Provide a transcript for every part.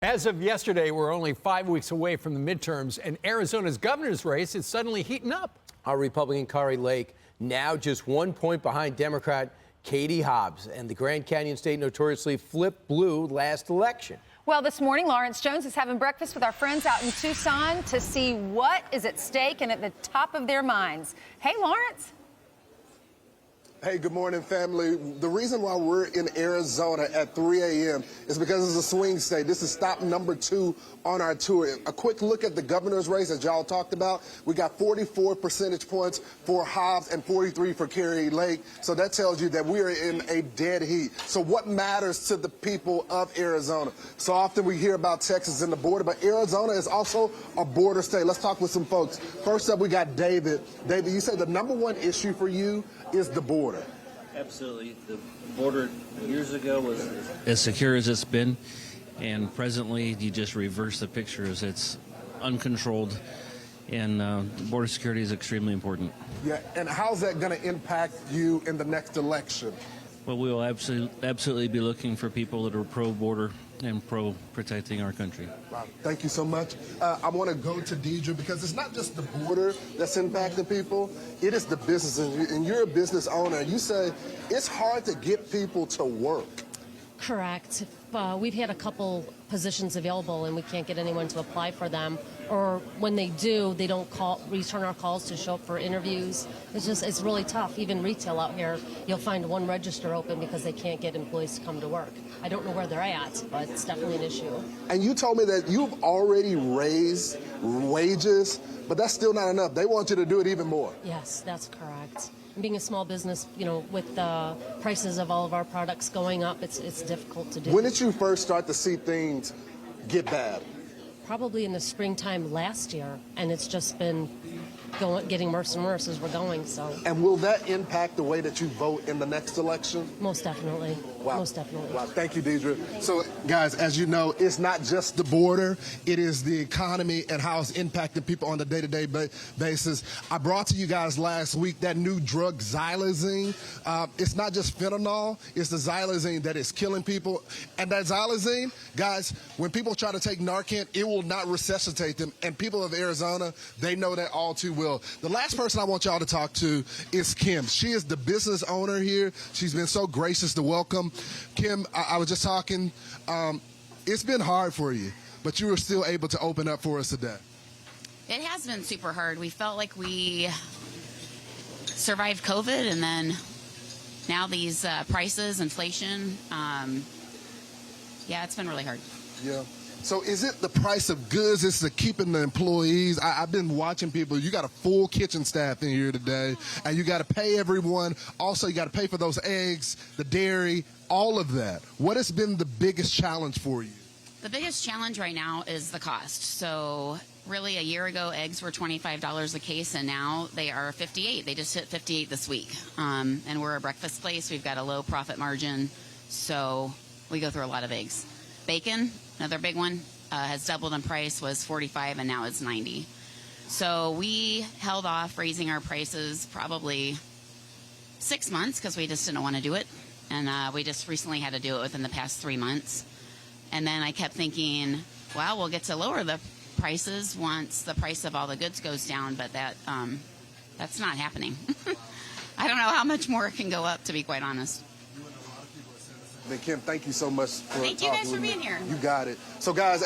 As of yesterday, we're only 5 weeks away from the midterms, and Arizona's governor's race is suddenly heating up. Our Republican Kari Lake now just 1 point behind Democrat Katie Hobbs, and the Grand Canyon State notoriously flipped blue last election. Well, this morning, Lawrence Jones is having breakfast with our friends out in Tucson to see what is at stake and at the top of their minds. Hey, Lawrence. Hey, good morning, family. The reason why we're in Arizona at 3 a.m. is because it's a swing state. This is stop number 2 on our tour. A quick look at the governor's race, as y'all talked about. We got 44 percentage points for Hobbs and 43 for Kari Lake. So that tells you that we are in a dead heat. So what matters to the people of Arizona? So often we hear about Texas and the border, but Arizona is also a border state. Let's talk with some folks. First up, we got David. David, you said the #1 issue for you is the border. Absolutely. The border years ago was as secure as it's been, and presently you just reverse the pictures. It's uncontrolled, and border security is extremely important. Yeah, and how's that going to impact you in the next election? Well, we will absolutely be looking for people that are pro-border and pro-protecting our country. Wow, thank you so much. I want to go to Deidre because it's not just the border that's impacting people, it is the businesses. And you're a business owner. You say it's hard to get people to work. Correct. We've had a couple positions available and we can't get anyone to apply for them. Or when they do, they don't return our calls to show up for interviews. It's really tough. Even retail out here, you'll find one register open because they can't get employees to come to work. I don't know where they're at, but it's definitely an issue. And you told me that you've already raised wages, but that's still not enough. They want you to do it even more. Yes, that's correct. Being a small business, you know, with the prices of all of our products going up, it's difficult to do. When did you first start to see things get bad? Probably in the springtime last year, and it's just been getting worse and worse as we're going. So. And will that impact the way that you vote in the next election? Most definitely. Wow. Most definitely. Wow. Thank you, Deidre. So, guys, as you know, it's not just the border. It is the economy and how it's impacting people on a day-to-day basis. I brought to you guys last week that new drug xylazine. It's not just fentanyl. It's the xylazine that is killing people. And that xylazine, guys, when people try to take Narcan, it will not resuscitate them. And people of Arizona, they know that all too well. The last person I want y'all to talk to is Kim. She is the business owner here. She's been so gracious to welcome. Kim, I was just talking. It's been hard for you, but you were still able to open up for us today. It has been super hard. We felt like we survived COVID, and then now these prices, inflation. Yeah, it's been really hard. Yeah. So is it the price of goods? Is it keeping the employees? I've been watching people. You got a full kitchen staff in here today, and you got to pay everyone. Also, you got to pay for those eggs, the dairy, all of that. What has been the biggest challenge for you? The biggest challenge right now is the cost. So really, a year ago, eggs were $25 a case, and now they are $58. They just hit $58 this week. And we're a breakfast place. We've got a low profit margin, so we go through a lot of eggs. Bacon, another big one, has doubled in price, was $45 and now it's $90. So we held off raising our prices probably 6 months because we just didn't want to do it. And we just recently had to do it within the past 3 months. And then I kept thinking, well, we'll get to lower the prices once the price of all the goods goes down, but that's not happening. I don't know how much more it can go up, to be quite honest. Kim, thank you so much for talking. Thank you guys for being here. You got it. So, guys,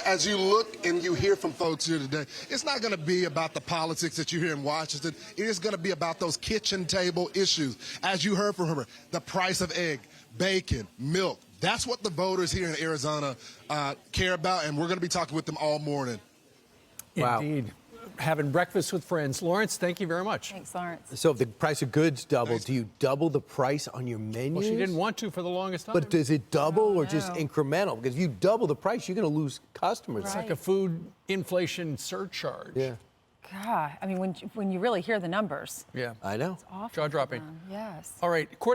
as you look and you hear from folks here today, it's not going to be about the politics that you hear in Washington. It is going to be about those kitchen table issues. As you heard from her, the price of egg, bacon, milk. That's what the voters here in Arizona care about, and we're going to be talking with them all morning. Wow. Indeed. Having breakfast with friends. Lawrence, thank you very much. Thanks, Lawrence. So if the price of goods doubled, do you double the price on your menus? Well, she didn't want to for the longest time. But does it double or just incremental? Because if you double the price, you're going to lose customers. It's like a food inflation surcharge. Yeah. God, I mean, when you really hear the numbers. Yeah. I know. It's awful. Jaw dropping. Yes. All right.